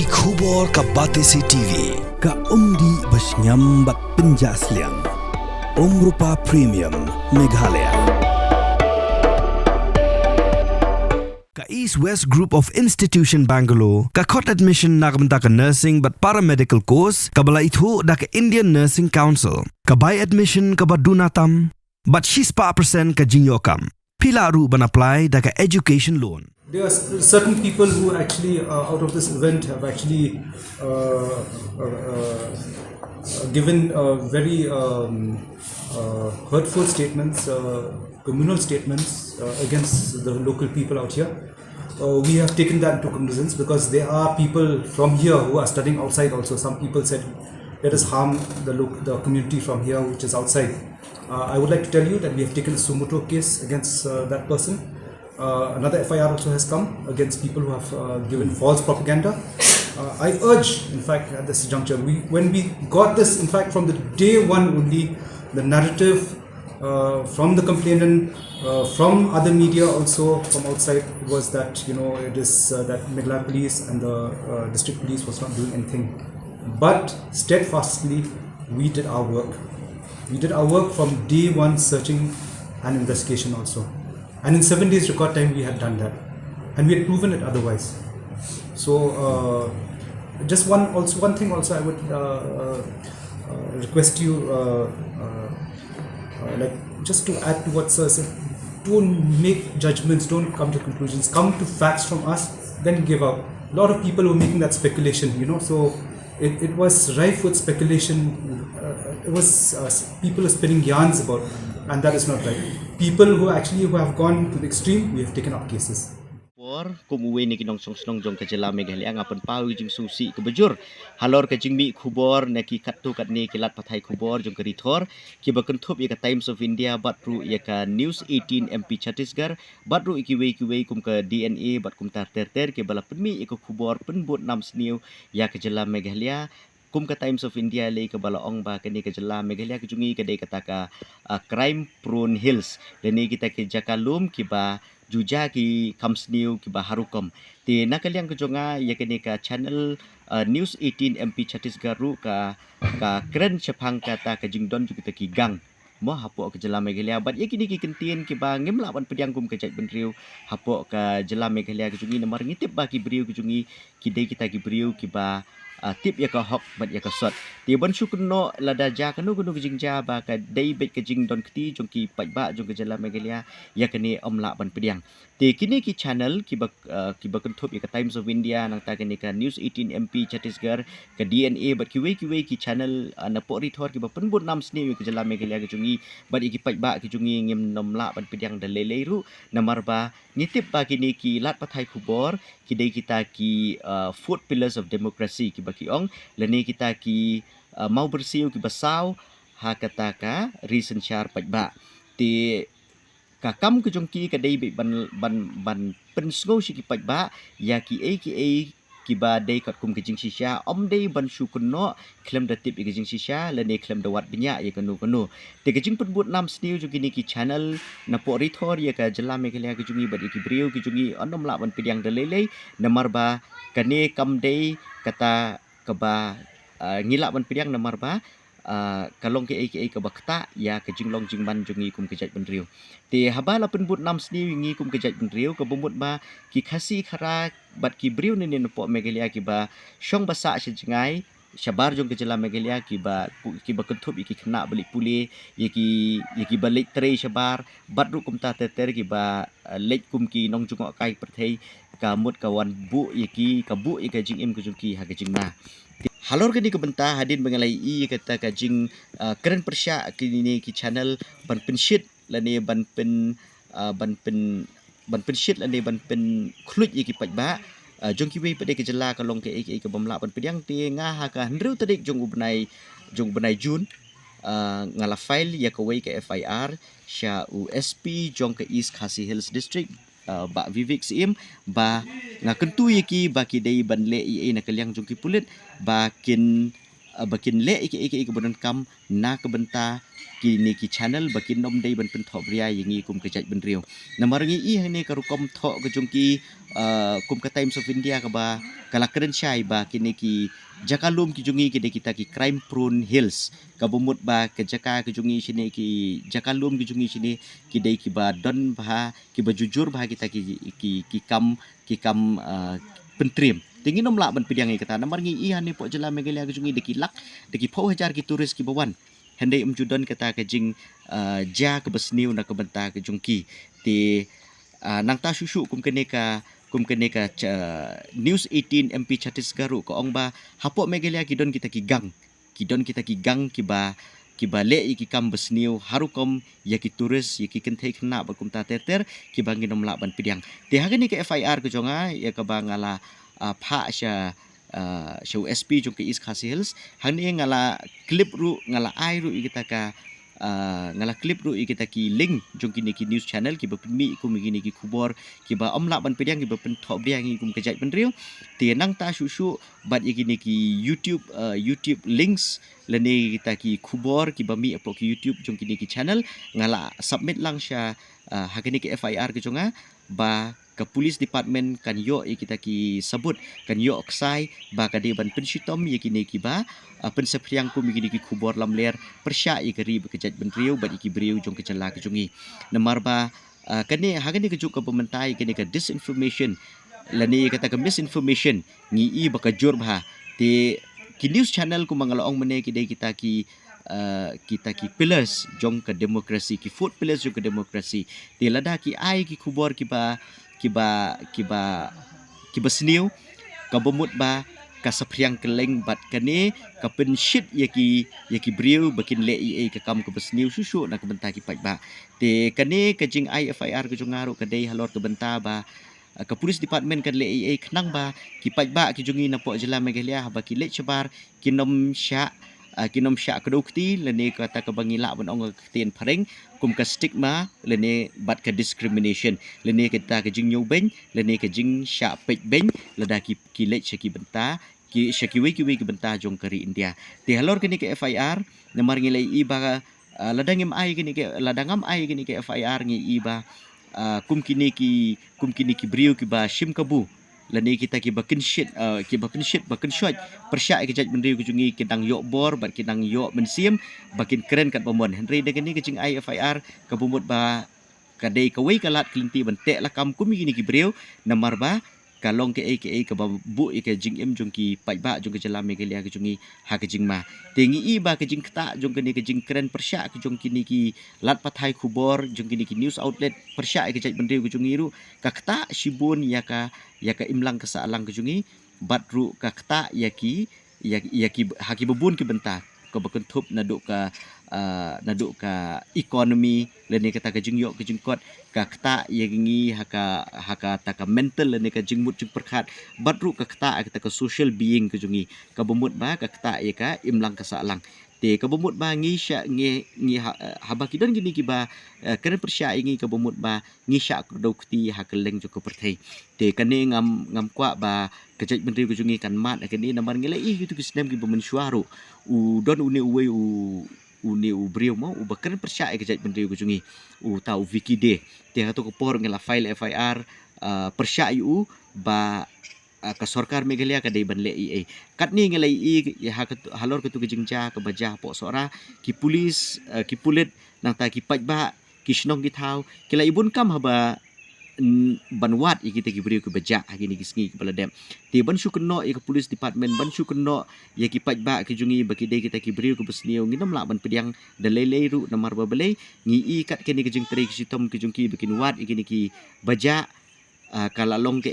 Ki khubor ka Batesi TV. Ka umdi basnyambat penjaslian. Rupa Premium Meghalaya. Ka East West Group of Institution Bangalore, ka khot admission nakabenta ka nursing but paramedical course, ka bala itu da ka Indian Nursing Council, ka buy admission ka badunatam, but she's pa percent ka jinyokam. Pila ru ban apply da ka education loan. There are certain people who actually, out of this event, have actually given very hurtful statements, communal statements against the local people out here. We have taken that into cognizance because there are people from here who are studying outside also. Some people said, let us harm the community from here which is outside. I would like to tell you that we have taken a sumoto case against that person. Another FIR also has come against people who have given false propaganda. I urge, in fact, at this juncture, when we got this, in fact, from the day one only, the narrative from the complainant, from other media also, from outside, was that, it is that Meghalaya police and the district police was not doing anything. But steadfastly, we did our work. We did our work from day one, searching and investigation also. And in 7 days record time, we had done that. And we had proven it otherwise. So, just one thing also I would request you, just to add to what Sir said, don't make judgments, don't come to conclusions, come to facts from us, then give up. A lot of people were making that speculation, so it was rife with speculation. It was people are spinning yarns about, and that is not right. People who have gone to the extreme, we have taken up cases. Kumuwi ni kinong song jong kajela Meghalaya ngapan pawi jing susi kebejur halor ka jing mi khubor na ki kattu kat ni kilat pathai khubor jong kerithor ki bakentup ya ka Times of India batru ya ka News 18 MP Chhattisgarh batru ikiwe kum ka DNA bat kum tar ter ke bala penmi iko khubor penbut nam sniu ya kajela Meghalaya kum ka Times of India le ka bala ong ba kani ka jela Meghalaya kujungi ka dei kata ka crime prone hills leni kita ke jakalum ki ba juja ki kamsniu ki baharukom ti nakaliang kejonga ya kini ka channel News 18 MP Chhattisgarh ru ka kren chapang kata ka jingdon ju kita ki gang mo hapo ka jela Meghalaya bat ya kini ki kentien ki ba ngemla ban pediang kum ka jait benriu hapo ka jela Meghalaya kejungi namar ngitip ba ki briu kejungi ki dei kita ki briu ki ba tip ya ka hok bat ya ka sot ti ban syukno lada ja kanu jingja ba ka dei bet ka jingdon kti jong ki pajba jong ka jela Meghalaya ya kini omla ban pediang ti kini ki channel ki ba kentup ya ka Times of India nang ta kini ka News 18 MP Chhattisgarh ka DNA bat kiwe ki channel na po rithor ki ba penbut nam sni ka jela Meghalaya kejungi bat ki pajba kejungi ngem nomla ban pediang dalele ru namar ba ngitip ba kini ki lat pathai khubor ki dei kita ki four pillars of democracy ki baki ong leni kita ki mau bersih ki basau ha kata ka recent share pajba ti kakam kejongki ka dei ban pensgo shi ki pajba ya ki ki ba dei kat kum kejing shisha om dei ban syukunno klem da tip kejing shisha leni klem da wat benya ya kanu te kejing penbut nam sniu ju kini ki channel na po rithor ya ka jela Meghalaya kejungi ba ki briu kejungi onom la ban pediang dalele namar ba kane kam dei kata ka ba ngila ban pediang namar ba kalong ke ka bakta ya kejing long jingban jungi kum kejat benriu te habala penbut nam sni ngi kum kejat benriu ka bumut ba ki khasi khara bat ki briu ni po Meghalaya ki ba syong basa sejingai syabar jong kejela Meghalaya ki ba kentup ki kena balik pulih ki balik tre syabar batru kum ta ter ki ba lek kum ki nong jungok kai perthei ka mut kawan bu ki ka bu ka jing im kujungki ha kejing na halor kini kebenta hadin mengalai kata kajing keren persya kini ki channel ban penshit lani ban pen shit lani ban pen khlut ki pajba jong ki wei pade ke jela kalong ke bamla ban pediang ti nga ha ka hendru tadik jong benai jun ngala file ya ka wei ke FIR sha USP jong ke East Khasi Hills District ba Vivek Sim ba nga kentu ki ba ki dei ban le na kaliang jong ki pulit ba kin bakin le iki kebenan kam na kebenta kini ki channel bakin nom dei ban pen thop ria yangi kum kejat ben riu namarangi I hane karu kom tho ke jungki kum ka Times of India ka ba kala keren syai ba kini ki jakalum ki jungi ki kita ki crime prone hills ka bumut ba ke jaka ke jungi sini ki jakalum ki jungi sini ki dei ki ba don ba ki ba jujur ba kita ki kam pentrim tinggi nom lak ban pidiang kata namarangi I hane po jela megalia ke jungi deki lak deki pau hajar ki turis ki bawan hendai umjudan kata ke jing ja ke besniu na ke benta ke jungki ti nang ta susu kum kene ka news 18 MP Chhattisgarh ko ong ba hapok megelia kidon kita ki gang ki ba le ki kam besniu harukom ya ki turis ya ki kenthei khna ba kum ta ter ki bangin nom la ban pidiang ti hagani ke FIR ke jonga ya ka bangala pha sha show SP jong ke East Khasi Hills hani ngala clip ru ngala ai ru kita ka ngala clip ru kita ki link jong kini ki news channel ki bapmi ku migini ki khubor ki ba omla ban pediang ki bapen thop dia ngi kum kejat ben riu ti nang ta susu bat igini ki YouTube links lene kita ki khubor ki bami upload ki YouTube jong kini ki channel ngala submit lang sya hakini ki FIR ke jonga ba ke police department kan yo kita ki sebut kan yo oksai ba kadi ban penshitom ye kini ki ba pensepriang ku migini ki khubor lam ler persya i keri bekejat ben riu ba iki beriu jong kecela ke jongi namar ba kani hagani ke juk ke pementai kini ke disinformation lani kata ke misinformation ngi I bakajur ba ti ki news channel ku mangalaong mene ki dei kita ki pillars jong ke demokrasi ki food pillars jong ke demokrasi ti lada ki ai ki khubor ki ba sniu ka bomut ba ka sapriang keleng bat kane ka penshit yaki briu bakin le ka kam ka besniu susu na ka benta ki pai ba te kane ka jing IFIR ka jungaru ka dei halor ka benta ba ka police department kan le khnang ba ki pai ba ki jungi na po jela megalia ba ki le chabar kinom sya kedukti lene kata ke bangila ban ong ketien pareng kum ka stigma lene bat ka discrimination lene kita ke jing nyobeng lene ke jing sya pek beng lada ki le ki benta ki syakiwi ki benta jong kari India ti halor kini ke FIR namar ngilai I ba ladangam ai kini ke FIR ngi I ba kum kini ki briu ki ba shim kabu lani kita ki bakin shit bakin shot persya ki jaj mendri ku jungi kidang yok bor bat kidang yok mensim bakin keren kat pomon henry de ni kecing IFIR ka bumut ba kadai kawai kalat kelinti bentek la kam kumi gini ki breu namar ba kalong ke ka bu ke jing em jong ki pai ba jong ke jalam ke lia ke jungi ha ke jing ma tengi I ba ke jing kta jong ke ni ke jing keren persya ke jong kini ki lat pathai khubor jong kini ki news outlet persya ke jaj bendri ku jungi ru ka kta shibun ya ka imlang ke saalang ke jungi bat ru ka kta ya ki haki bebun ki benta ko bakentup naduk ka ekonomi lene kata ka jingyok ke jingkot ka kta yengi haka ta ka mental lene ka jingmut jing perkhat batru ka kta ka social being ke jungi ka bomut ba ka kta ye ka imlang ka salang te ka bomut ba ngi sya ngi haba kidon gini ki ba keren persya ingi ka bomut ba ngi sya dokti hakeleng joko perthai te kane ngam kwa ba kejaj menteri ke jungi kan mat kani namar ngilai itu ki snem ki bemensuaru u don uni uwe uni ubriu mau ubakern persya kejaj menteri ke jungi tau wiki de te hatu ko por ngela file FIR persya yu ba ka sarkar Meghalaya ka dei ban le kat ni ngelai ya halor ketu kejingja ke bajah po sora ki pulis ki pulit nang ta ki pajba ki snong ki thau kila ibun kam haba banwat kita ki beriu ke bajak gini ki sngi kepala dem ti ban syukno ke police department ban syukno ya ki pajba ki jungi baki dei kita ki beriu ke besniu nginam la ban pediang dalai ru namar babelai ngi kat kini ke jing tri ki sitom ki jungki bikin wat gini ki bajak kalalong ke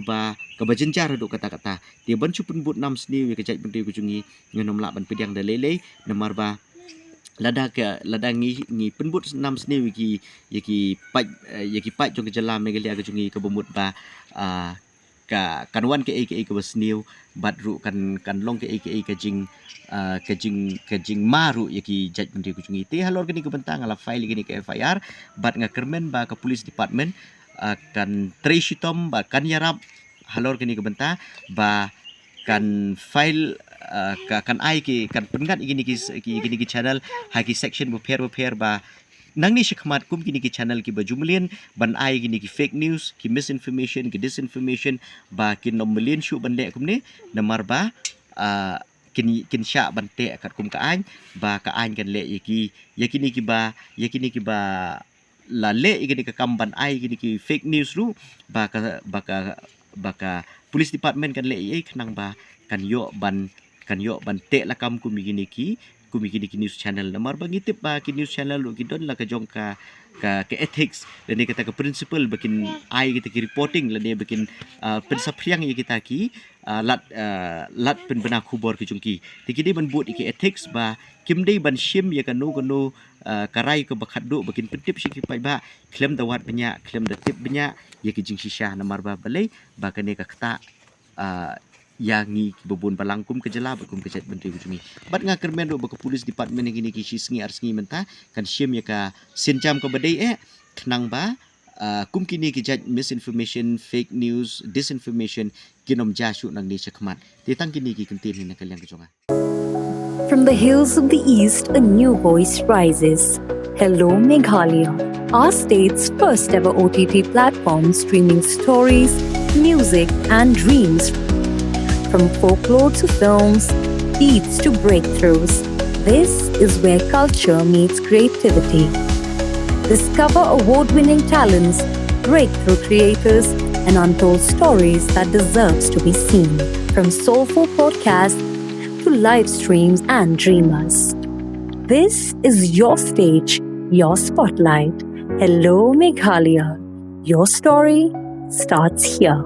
ba jenjar duk kata-kata ti ban supun but nam sni ke jaj bendri ku jungi nginom la ban pediang dalai namar ba lada ngi penbut nam sni ki pai jong ke jalam Meghalaya ke jungi ke bomut ba ka kanwan ke besniu badru kan long ke jing maru ki jaj bendri ku jungi ti halor kini ke bentang ala file gini ke FIR bat ngakermen ba ke police department kan tresitom ba kan yarap halor kini ke benta ba kan file kan ai ki kan pengat gini ki channel hagi section beper ba nang ni shikmat kum gini ki channel ki bajumlin ban ai gini ki fake news ki misinformation ki disinformation ba ki nomlin shu bande kum ni namar ba kin sya bante kat kum ka an ba ka an kan le yakini ki ba la le gini ka kamban ai gini ki fake news ru ba ka police department kan le khnang ba kan yo ban te la kam kum gini ki news channel namar bagi tip ba ki news channel lu gidon la ka jong ka ethics dan ni kata ka principle bakin ai kita ki reporting la ni bakin pensapriang ye kita ki lat pen bena khubor ki jongki tikidi ban but ki ethics ba kimdei ban shim ye kanu karai ke bakhat do bakin pentip shi pai ba claim da wat benya claim da tip benya ye ki jing shisha namar ba balai ba kane ka kata yang ni bebun balangkum ke jela bakum ke chat menteri bujumi bat nga kermen do ba police department ngini ki sisngi arsngi menta kan shim ya ka sinjam ke badai khnang ba kum kini ki jat misinformation fake news disinformation kinom jashu nang ni chakmat titang kini ki kentin ni kalian kejonga. From the hills of the east, a new voice rises. Hello Meghalaya, our state's first ever OTT platform streaming stories, music and dreams. From folklore to films, beats to breakthroughs, this is where culture meets creativity. Discover award-winning talents, breakthrough creators, and untold stories that deserves to be seen. From soulful podcasts to live streams and dreamers. This is your stage, your spotlight. Hello Meghalaya. Your story starts here.